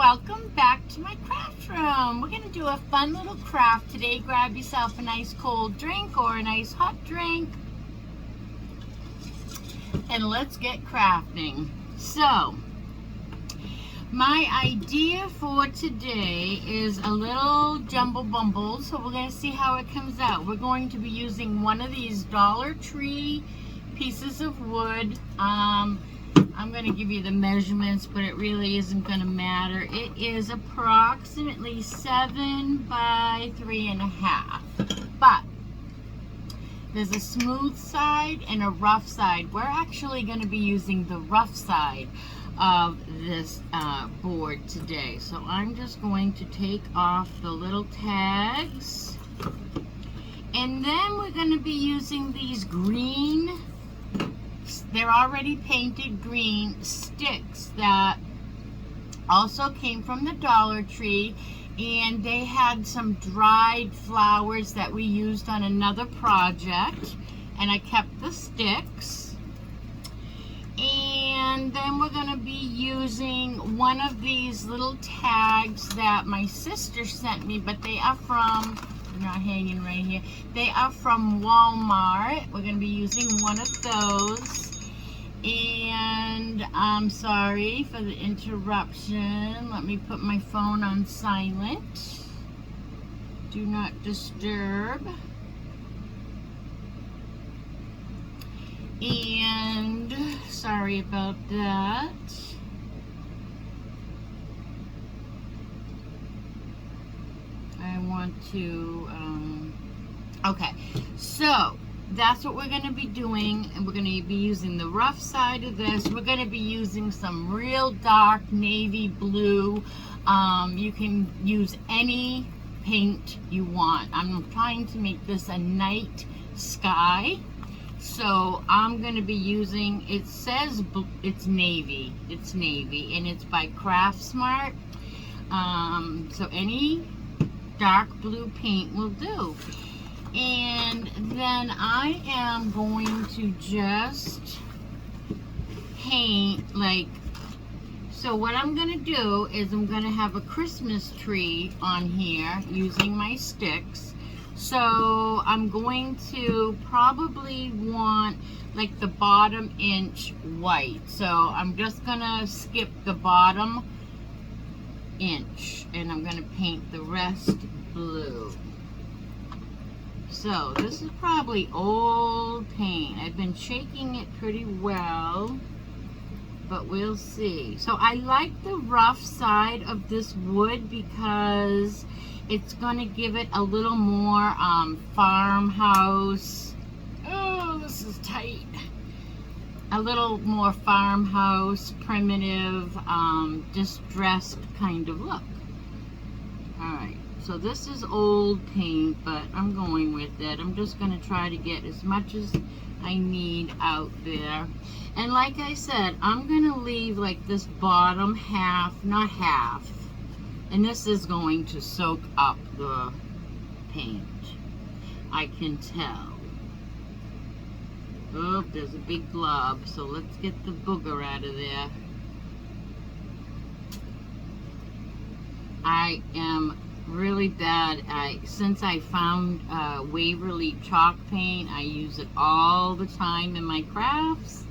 welcome back to my craft room. We're going to do a fun little craft today. Grab yourself a nice cold drink or a nice hot drink and let's get crafting. So, my idea for today is a little jumble bumble, so we're going to see how it comes out. We're going to be using one of these Dollar Tree pieces of wood. I'm going to give you the measurements, but it really isn't going to matter. It is approximately 7 by 3.5. But there's a smooth side and a rough side. We're actually going to be using the rough side of this board today. So I'm just going to take off the little tags. And then we're going to be using these green, they're already painted green sticks that also came from the Dollar Tree, and they had some dried flowers that we used on another project, and I kept the sticks. And then we're going to be using one of these little tags that my sister sent me, but they are from, they're not hanging right here, they are from Walmart. We're going to be using one of those. And I'm sorry for the interruption. Let me put my phone on silent. Do not disturb. And sorry about that. I want to, okay, so that's what we're going to be doing, and we're going to be using the rough side of this. We're going to be using some real dark navy blue. You can use any paint you want. I'm trying to make this a night sky. So I'm going to be using, it says it's navy, and it's by Craftsmart. So any dark blue paint will do. And then I am going to just paint, like, so what I'm going to do is I'm going to have a Christmas tree on here using my sticks. So I'm going to probably want like the bottom inch white. So I'm just going to skip the bottom inch and I'm going to paint the rest blue. So this is probably old paint. I've been shaking it pretty well, but we'll see. So I like the rough side of this wood because it's going to give it a little more farmhouse. Oh, this is tight. A little more farmhouse, primitive, distressed kind of look. All right. So this is old paint, but I'm going with it. I'm just going to try to get as much as I need out there. And like I said, I'm going to leave like this bottom half, not half. And this is going to soak up the paint. I can tell. Oh, there's a big glob. So let's get the booger out of there. I am really bad since I found Waverly chalk paint. I use it all the time in my crafts,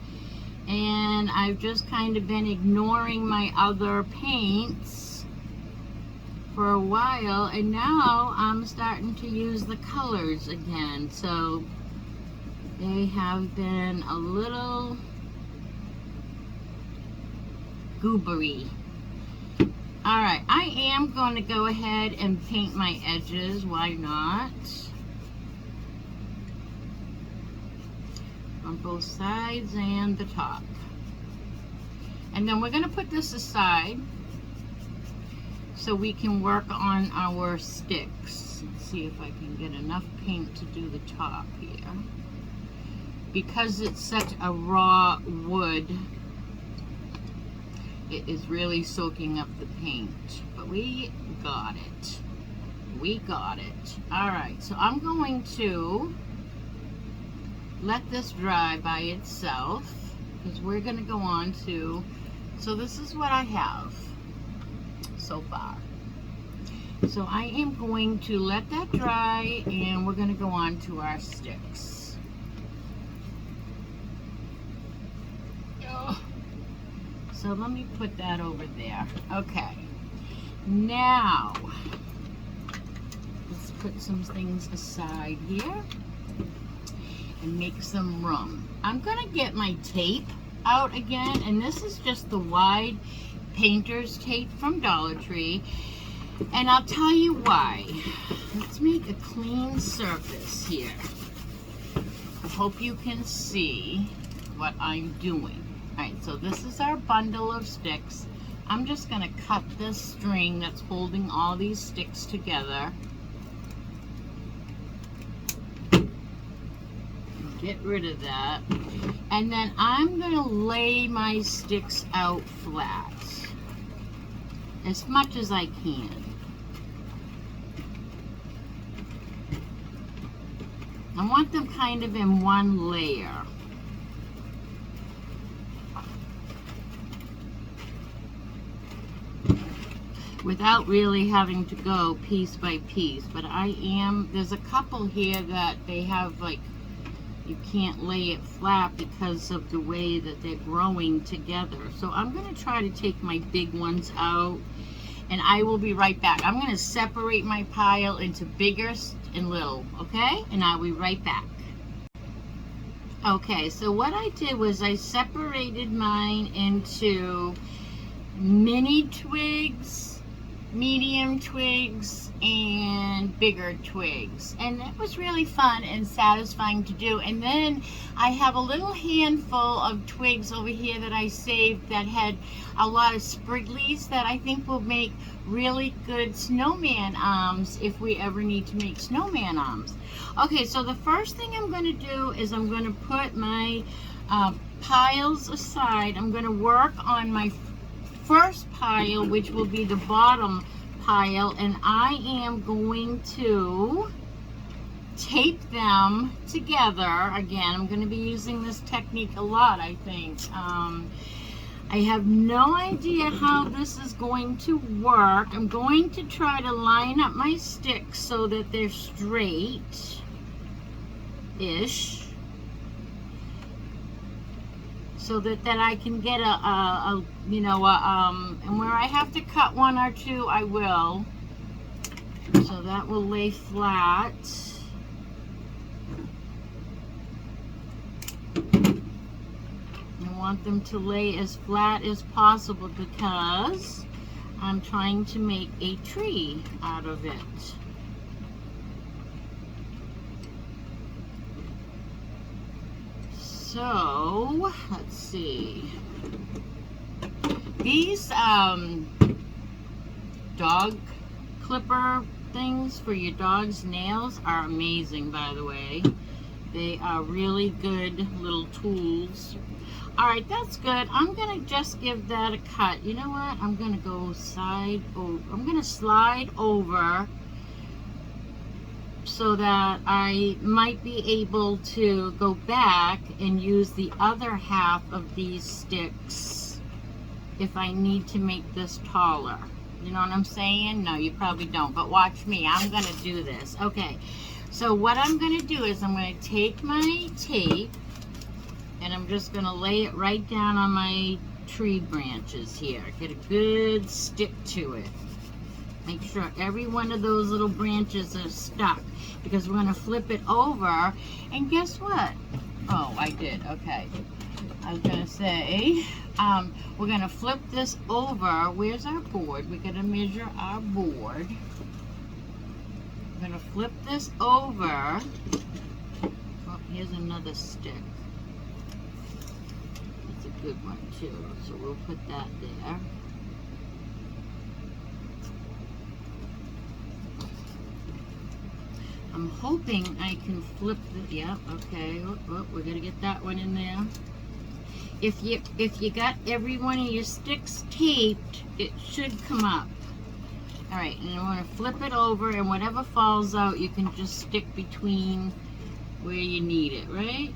and I've just kind of been ignoring my other paints for a while, and now I'm starting to use the colors again. So they have been a little goobery. Alright, I am going to go ahead and paint my edges, why not? On both sides and the top. And then we're going to put this aside so we can work on our sticks. Let's see if I can get enough paint to do the top here. Because it's such a raw wood, it is really soaking up the paint, but we got it. We got it. All right, so I'm going to let this dry by itself because we're going to go on to, so this is what I have. so far. So I am going to let that dry, and we're going to go on to our sticks. So let me put that over there. Okay. Now, let's put some things aside here and make some room. I'm going to get my tape out again, and this is just the wide painter's tape from Dollar Tree. And I'll tell you why. Let's make a clean surface here. I hope you can see what I'm doing. Alright, so this is our bundle of sticks. I'm just going to cut this string that's holding all these sticks together. Get rid of that. And then I'm going to lay my sticks out flat as much as I can. I want them kind of in one layer. Without really having to go piece by piece. But there's a couple here that they have like, you can't lay it flat because of the way that they're growing together. So I'm going to try to take my big ones out, and I will be right back. I'm going to separate my pile into bigger and little, okay? And I'll be right back. Okay, so what I did was I separated mine into mini twigs, medium twigs, and bigger twigs, and that was really fun and satisfying to do. And then I have a little handful of twigs over here that I saved that had a lot of spriglies that I think will make really good snowman arms if we ever need to make snowman arms. Okay, so the first thing I'm going to do is I'm going to put my piles aside. I'm going to work on my first pile, which will be the bottom pile, and I am going to tape them together. Again, I'm going to be using this technique a lot, I think. I have no idea how this is going to work. I'm going to try to line up my sticks so that they're straight-ish, so that I can get and where I have to cut one or two, I will. So that will lay flat. I want them to lay as flat as possible because I'm trying to make a tree out of it. So, let's see. These dog clipper things for your dog's nails are amazing, by the way. They are really good little tools. Alright, that's good. I'm going to just give that a cut. You know what? I'm going to go side over. I'm going to slide over so that I might be able to go back and use the other half of these sticks if I need to make this taller. You know what I'm saying? No, you probably don't, but watch me. I'm going to do this. Okay, so what I'm going to do is I'm going to take my tape and I'm just going to lay it right down on my tree branches here. Get a good stick to it. Make sure every one of those little branches are stuck, because we're going to flip it over, and guess what? Oh, I did. Okay. I was going to say, we're going to flip this over. Where's our board? We're going to measure our board. We're going to flip this over. Oh, here's another stick. That's a good one, too. So we'll put that there. I'm hoping I can flip the, yeah, okay, we're gonna get that one in there. If you got every one of your sticks taped, it should come up. Alright, and I want to flip it over, and whatever falls out, you can just stick between where you need it, right?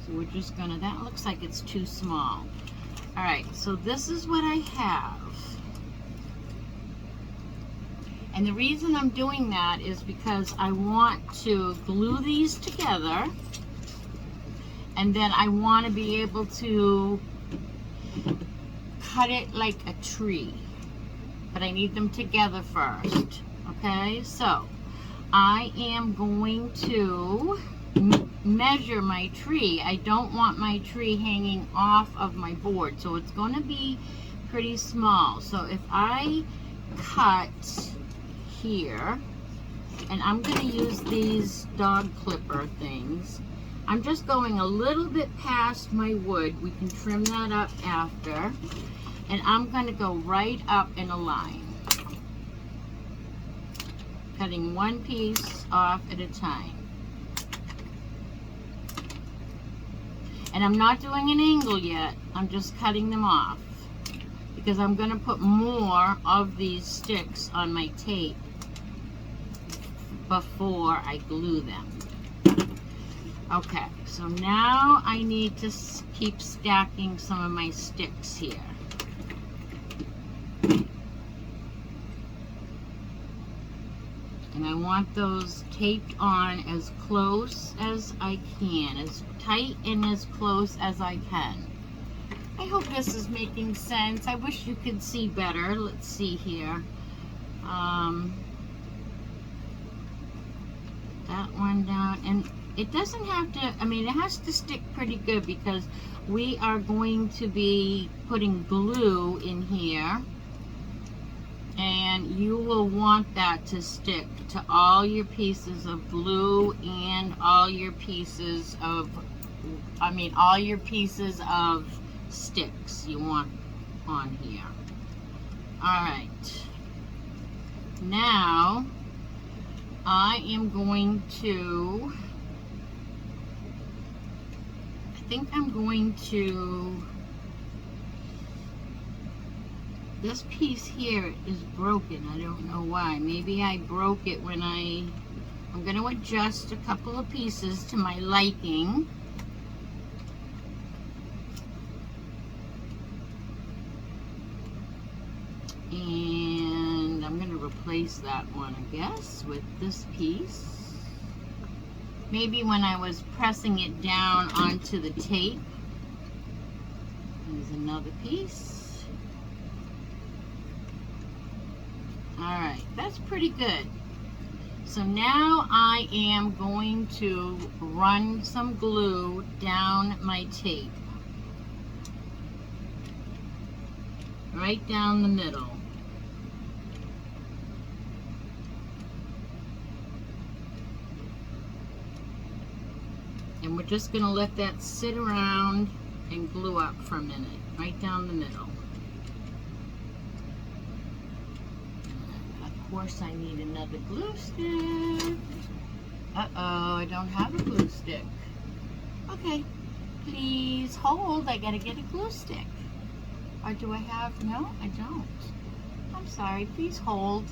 So we're just gonna, that looks like it's too small. Alright, so this is what I have. And the reason I'm doing that is because I want to glue these together, and then I want to be able to cut it like a tree. But I need them together first. Okay, so I am going to measure my tree. I don't want my tree hanging off of my board, so it's going to be pretty small. So if I cut here, and I'm going to use these dog clipper things, I'm just going a little bit past my wood. We can trim that up after. And I'm going to go right up in a line, cutting one piece off at a time. And I'm not doing an angle yet, I'm just cutting them off because I'm going to put more of these sticks on my tape before I glue them. Okay, so now I need to keep stacking some of my sticks here. And I want those taped on as close as I can, as tight and as close as I can. I hope this is making sense. I wish you could see better. Let's see here. That one down. And it doesn't have to, I mean, it has to stick pretty good because we are going to be putting glue in here. And you will want that to stick to all your pieces of glue and all your pieces of, all your pieces of sticks you want on here. Alright. Now, I am going to, this piece here is broken. I don't know why. Maybe I broke it when I'm going to adjust a couple of pieces to my liking. And I'm going to replace that one, I guess, with this piece. Maybe when I was pressing it down onto the tape. There's another piece. Alright, that's pretty good. So now I am going to run some glue down my tape. Right down the middle. And we're just going to let that sit around and glue up for a minute. Right down the middle. Of course I need another glue stick. Uh-oh, I don't have a glue stick. Okay, please hold. I gotta get a glue stick. Or do I have, no, I don't. I'm sorry, please hold.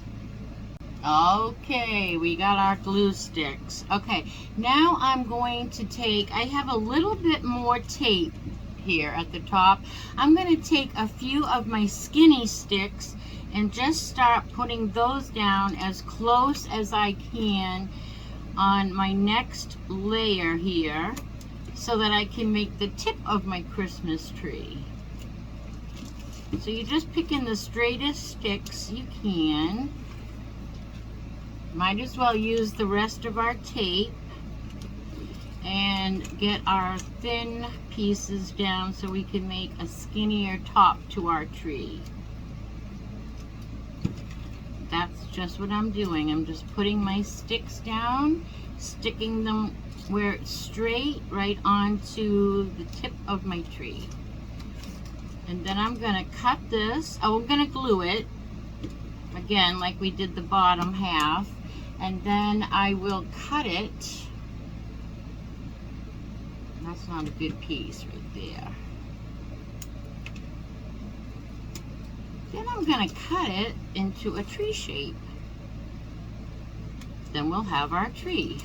Okay, we got our glue sticks. Okay, now I'm going to take, I have a little bit more tape here at the top. I'm going to take a few of my skinny sticks and just start putting those down as close as I can on my next layer here so that I can make the tip of my Christmas tree. So you're just picking the straightest sticks you can. Might as well use the rest of our tape and get our thin pieces down so we can make a skinnier top to our tree. That's just what I'm doing. I'm just putting my sticks down, sticking them where it's straight right onto the tip of my tree. And then I'm going to cut this. Oh, I'm going to glue it again like we did the bottom half. And then I will cut it. That's not a good piece right there. Then I'm going to cut it into a tree shape. Then we'll have our tree.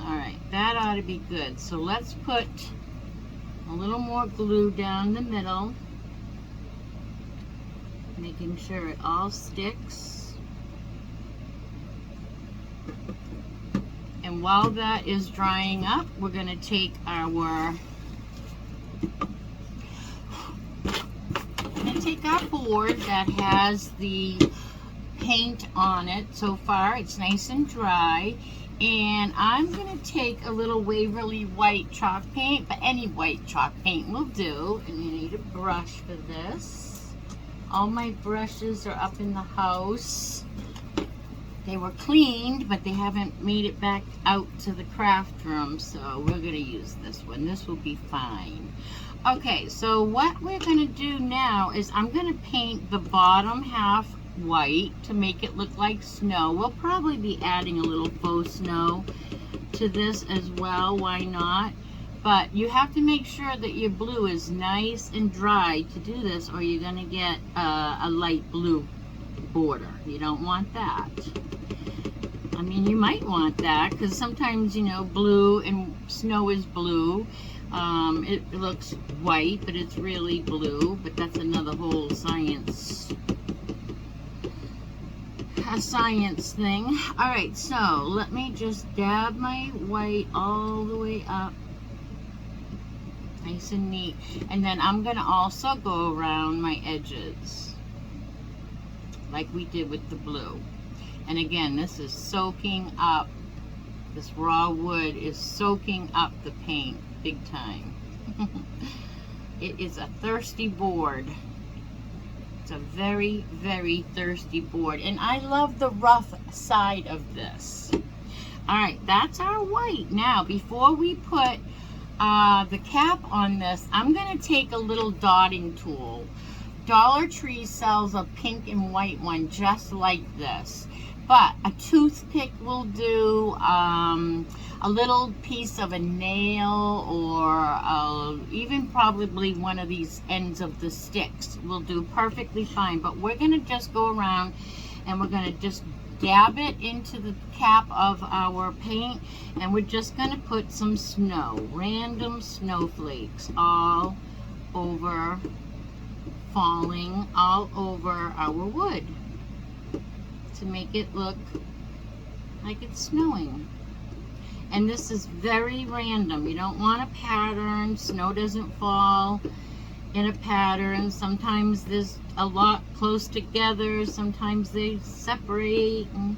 Alright, that ought to be good. So let's put a little more glue down the middle. Making sure it all sticks. And while that is drying up, we're going to take our board that has the paint on it. So far it's nice and dry, and I'm going to take a little Waverly white chalk paint, but any white chalk paint will do. And you need a brush for this. All my brushes are up in the house. They were cleaned, but they haven't made it back out to the craft room, so we're going to use this one. This will be fine. Okay, so what we're going to do now is I'm going to paint the bottom half white to make it look like snow. We'll probably be adding a little faux snow to this as well. Why not? But you have to make sure that your blue is nice and dry to do this, or you're going to get a light blue border. You don't want that. I mean, you might want that because sometimes, you know, blue and snow is blue. It looks white, but it's really blue. But that's another whole science thing. All right, so let me just dab my white all the way up, nice and neat. And then I'm gonna also go around my edges like we did with the blue. And again, this is soaking up, this raw wood is soaking up the paint big time. It is a thirsty board. It's a very, very thirsty board. And I love the rough side of this. All right, that's our white. Now, before we put the cap on this, I'm going to take a little dotting tool. Dollar Tree sells a pink and white one just like this. But a toothpick will do, a little piece of a nail, or even probably one of these ends of the sticks will do perfectly fine. But we're going to just go around and we're going to just dab it into the cap of our paint, and we're just going to put some snow, random snowflakes all over, falling all over our wood, to make it look like it's snowing. And this is very random. You don't want a pattern. Snow doesn't fall in a pattern. Sometimes there's a lot close together. Sometimes they separate. And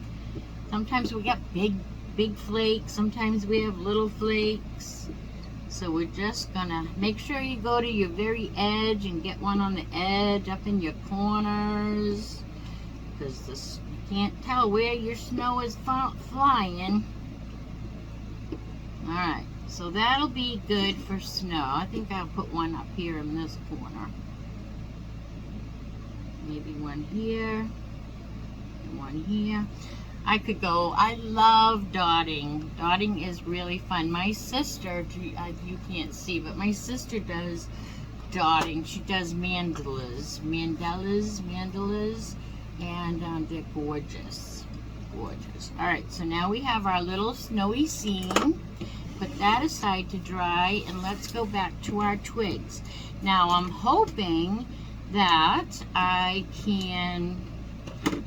sometimes we get big flakes. Sometimes we have little flakes. So we're just gonna make sure you go to your very edge and get one on the edge, up in your corners, because this, you can't tell where your snow is flying. Alright, so that'll be good for snow. I think I'll put one up here in this corner. Maybe one here, and one here. I could go, I love dotting. Dotting is really fun. My sister, you can't see, but my sister does dotting. She does mandalas, and they're gorgeous, gorgeous. All right, so now we have our little snowy scene. Put that aside to dry, and let's go back to our twigs. Now I'm hoping that I can,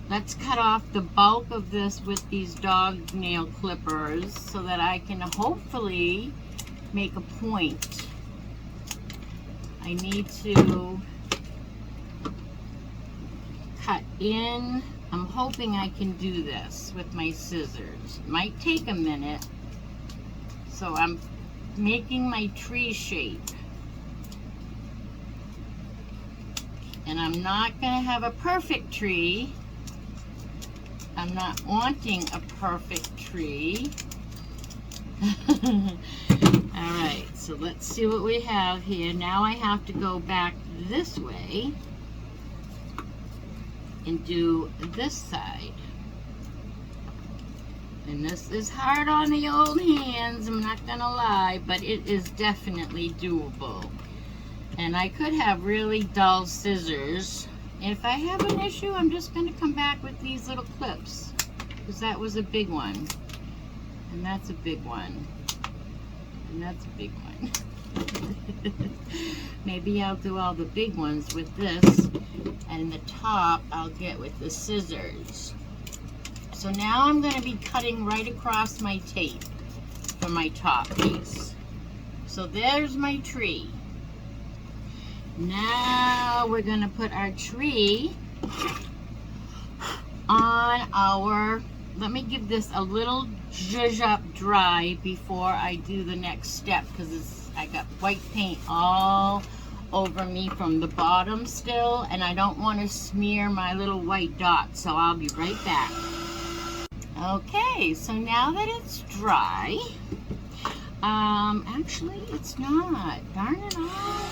let's cut off the bulk of this with these dog nail clippers so that I can hopefully make a point. I need to cut in. I'm hoping I can do this with my scissors. It might take a minute. So I'm making my tree shape. And I'm not going to have a perfect tree. I'm not wanting a perfect tree. Alright, so let's see what we have here. Now I have to go back this way and do this side. And this is hard on the old hands, I'm not gonna lie, but it is definitely doable. And I could have really dull scissors. If I have an issue, I'm just gonna come back with these little clips, because that was a big one. And that's a big one. And that's a big one. Maybe I'll do all the big ones with this, and the top I'll get with the scissors. So now I'm going to be cutting right across my tape for my top piece. So there's my tree. Now we're going to put our tree on our, let me give this a little zhuzh up dry before I do the next step, because I got white paint all over me from the bottom still, and I don't want to smear my little white dots, so I'll be right back. Okay, so now that it's dry, actually it's not, darn it all.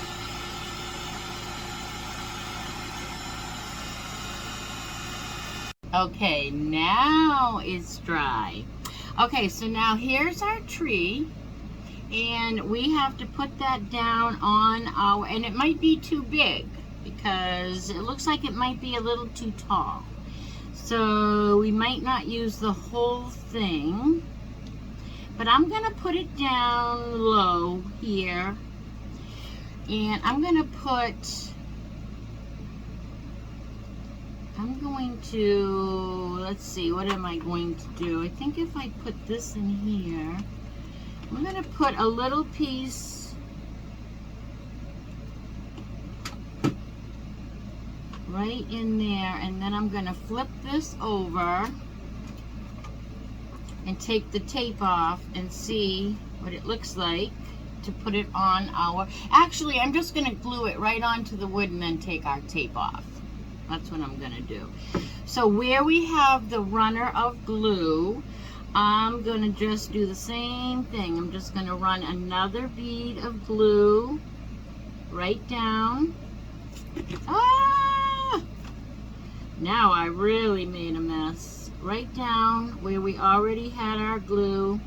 Okay, now it's dry. Okay, so now here's our tree, and we have to put that down on our, and it might be too big because it looks like it might be a little too tall. So we might not use the whole thing, but I'm gonna put it down low here, and I'm going to, let's see, what am I going to do? I think if I put this in here, I'm going to put a little piece right in there, and then I'm going to flip this over and take the tape off and see what it looks like to put it on our, actually I'm just going to glue it right onto the wood and then take our tape off. That's what I'm going to do. So where we have the runner of glue, I'm going to just do the same thing. I'm just going to run another bead of glue right down. Ah! Now I really made a mess. Right down where we already had our glue.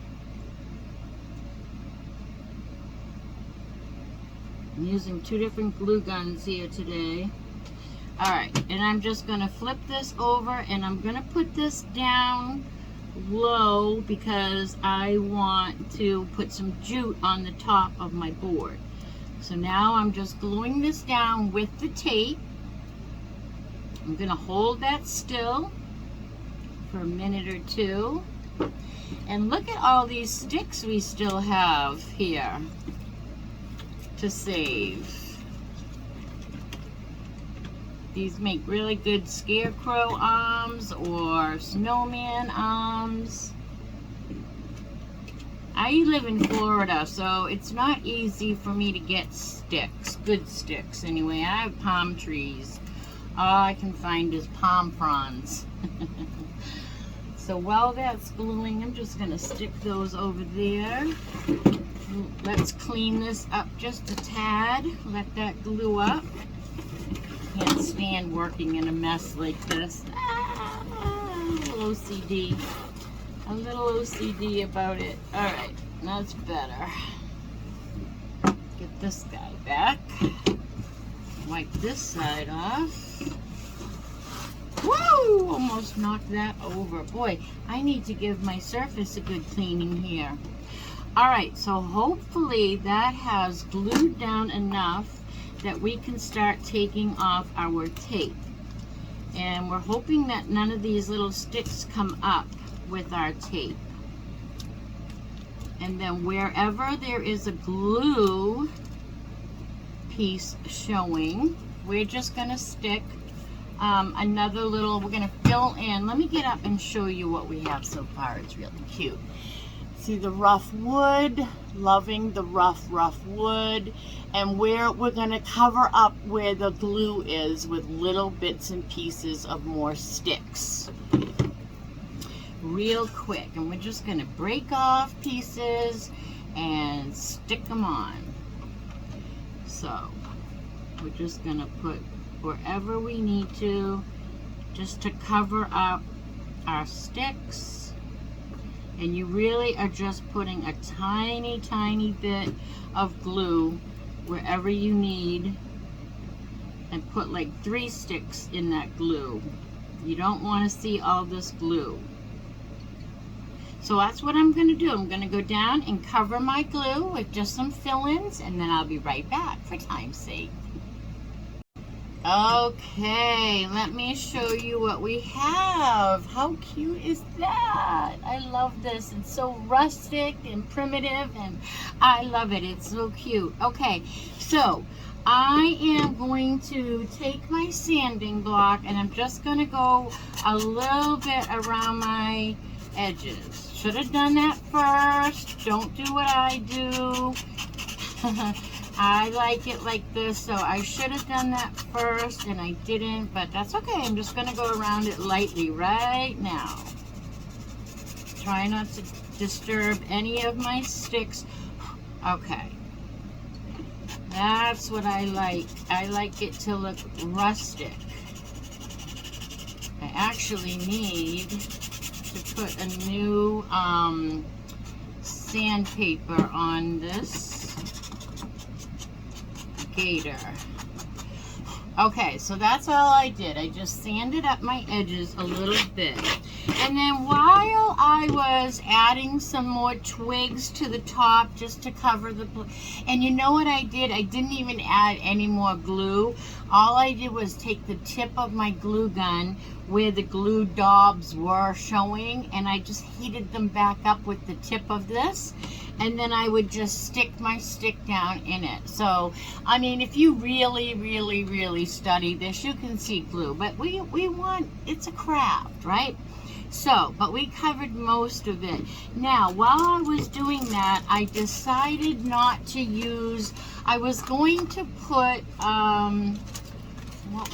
I'm using two different glue guns here today. Alright, and I'm just going to flip this over, and I'm going to put this down low because I want to put some jute on the top of my board. So now I'm just gluing this down with the tape. I'm going to hold that still for a minute or two. And look at all these sticks we still have here to save. These make really good scarecrow arms or snowman arms. I live in Florida, so it's not easy for me to get sticks, good sticks anyway. I have palm trees. All I can find is palm fronds. So while that's gluing, I'm just going to stick those over there. Let's clean this up just a tad. Let that glue up. Can't stand working in a mess like this. A little OCD. A little OCD about it. Alright, that's better. Get this guy back. Wipe this side off. Woo! Almost knocked that over. Boy, I need to give my surface a good cleaning here. Alright, so hopefully that has glued down enough that we can start taking off our tape. And we're hoping that none of these little sticks come up with our tape. And then wherever there is a glue piece showing, we're just going to stick another little, we're going to fill in. Let me get up and show you what we have so far. It's really cute. See the rough wood, loving the rough wood, and where we're going to cover up where the glue is with little bits and pieces of more sticks. Real quick, and we're just going to break off pieces and stick them on. So we're just going to put wherever we need to, just to cover up our sticks. And you really are just putting a tiny, tiny bit of glue wherever you need, and put like 3 sticks in that glue. You don't want to see all this glue. So that's what I'm going to do. I'm going to go down and cover my glue with just some fill-ins, and then I'll be right back for time's sake. Okay, let me show you what we have. How cute is that? I love this. It's so rustic and primitive, and I love it. It's so cute. Okay, so I am going to take my sanding block, and I'm just going to go a little bit around my edges. Should have done that first. Don't do what I do. I like it like this, so I should have done that first, and I didn't, but that's okay. I'm just going to go around it lightly right now. Try not to disturb any of my sticks. Okay. That's what I like. I like it to look rustic. I actually need to put a new sandpaper on this gator. Okay, so that's all I did. I just sanded up my edges a little bit. And then while I was adding some more twigs to the top just to cover the, and you know what I did? I didn't even add any more glue. All I did was take the tip of my glue gun where the glue daubs were showing, and I just heated them back up with the tip of this, and then I would just stick my stick down in it. So, I mean, if you really, really, really study this, you can see glue, but we want, it's a craft, right? So, but we covered most of it. Now, while I was doing that, I decided not to use, I was going to put,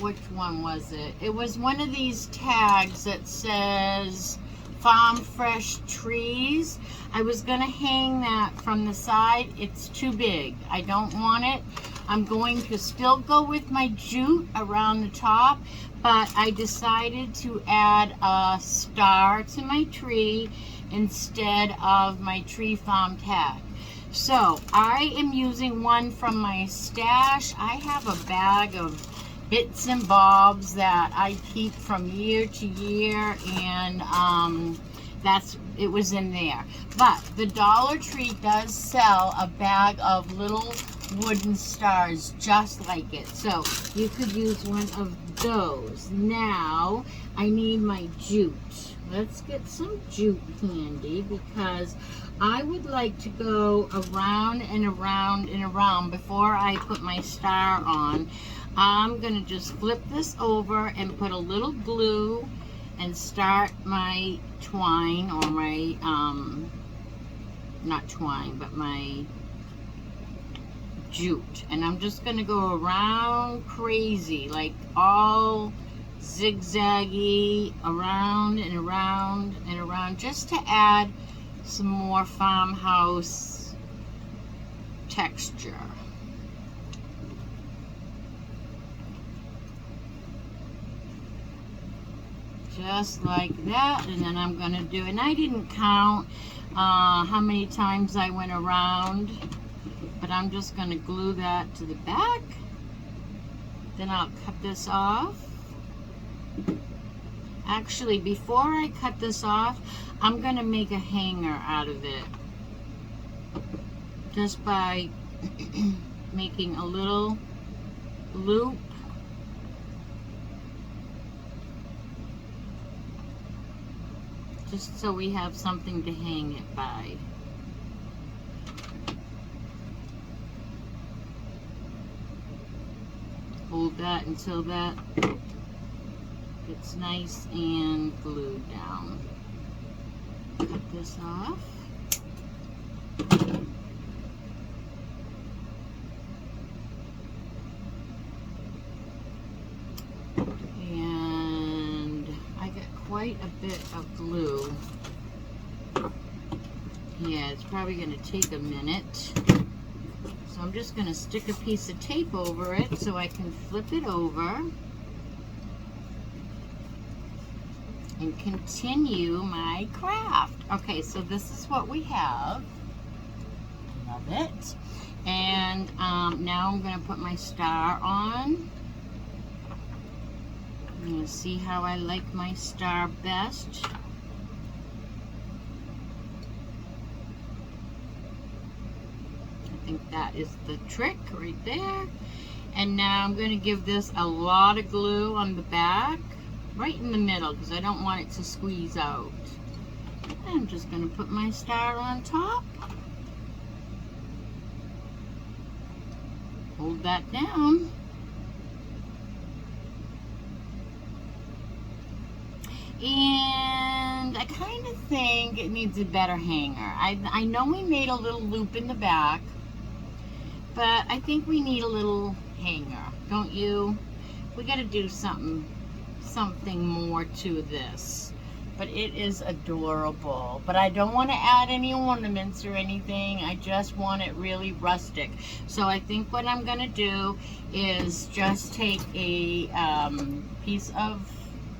which one was it? It was one of these tags that says Farm Fresh Trees. I was going to hang that from the side. It's too big. I don't want it. I'm going to still go with my jute around the top, but I decided to add a star to my tree instead of my tree farm tag. So I am using one from my stash. I have a bag of bits and bobs that I keep from year to year, and it was in there. But the Dollar Tree does sell a bag of little wooden stars just like it, so you could use one of those. Now I need my jute. Let's get some jute handy, because I would like to go around and around and around before I put my star on. I'm gonna just flip this over and put a little glue and start my twine, or my not twine, but my jute, and I'm just gonna go around crazy, like all zigzaggy, around and around and around, just to add some more farmhouse texture. Just like that, and then I'm gonna do, and I didn't count how many times I went around, but I'm just going to glue that to the back. Then I'll cut this off. Actually, before I cut this off, I'm going to make a hanger out of it, just by making a little loop. Just so we have something to hang it by. Hold that until that gets nice and glued down. Cut this off. And I got quite a bit of glue. Yeah, it's probably going to take a minute. So I'm just going to stick a piece of tape over it so I can flip it over and continue my craft. Okay, so this is what we have. Love it. And now I'm going to put my star on. I'm going to see how I like my star best. think that is the trick right there. And now I'm going to give this a lot of glue on the back, right in the middle, because I don't want it to squeeze out. I'm just going to put my star on top. Hold that down. And I kind of think it needs a better hanger. I know we made a little loop in the back, but I think we need a little hanger, don't you? We got to do something more to this. But it is adorable. But I don't want to add any ornaments or anything. I just want it really rustic. So I think what I'm going to do is just take a piece of,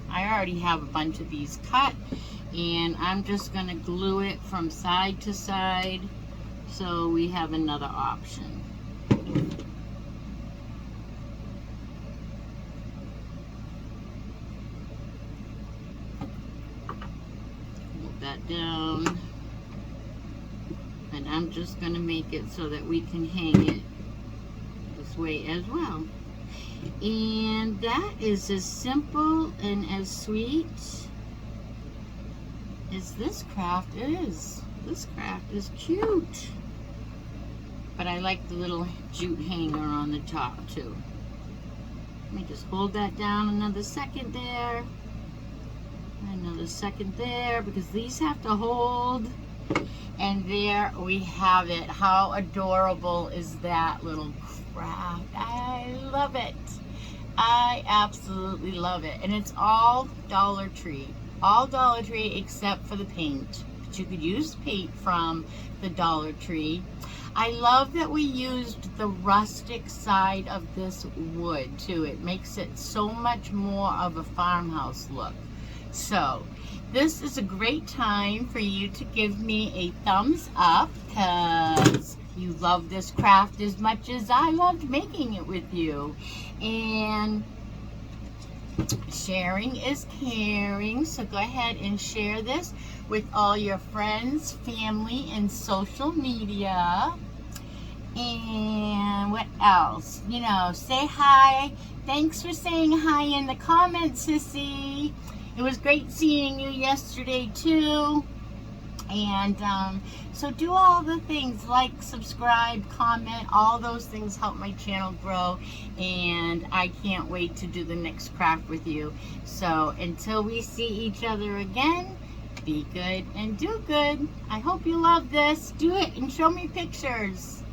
I already have a bunch of these cut, and I'm just going to glue it from side to side so we have another option. Hold that down, and I'm just going to make it so that we can hang it this way as well. And that is as simple and as sweet as this craft is. This craft is cute. But I like the little jute hanger on the top too. Let me just hold that down another second there. Another second there, because these have to hold. And there we have it. How adorable is that little craft? I love it. I absolutely love it. And it's all Dollar Tree. All Dollar Tree except for the paint. But you could use paint from the Dollar Tree. I love that we used the rustic side of this wood too. It makes it so much more of a farmhouse look. So this is a great time for you to give me a thumbs up, because you love this craft as much as I loved making it with you. And sharing is caring, so go ahead and share this with all your friends, family, and social media. And what else? You know, say hi. Thanks for saying hi in the comments, Sissy. It was great seeing you yesterday too. And so do all the things, like, subscribe, comment, all those things help my channel grow. And I can't wait to do the next craft with you. So until we see each other again, be good and do good. I hope you love this. Do it and show me pictures.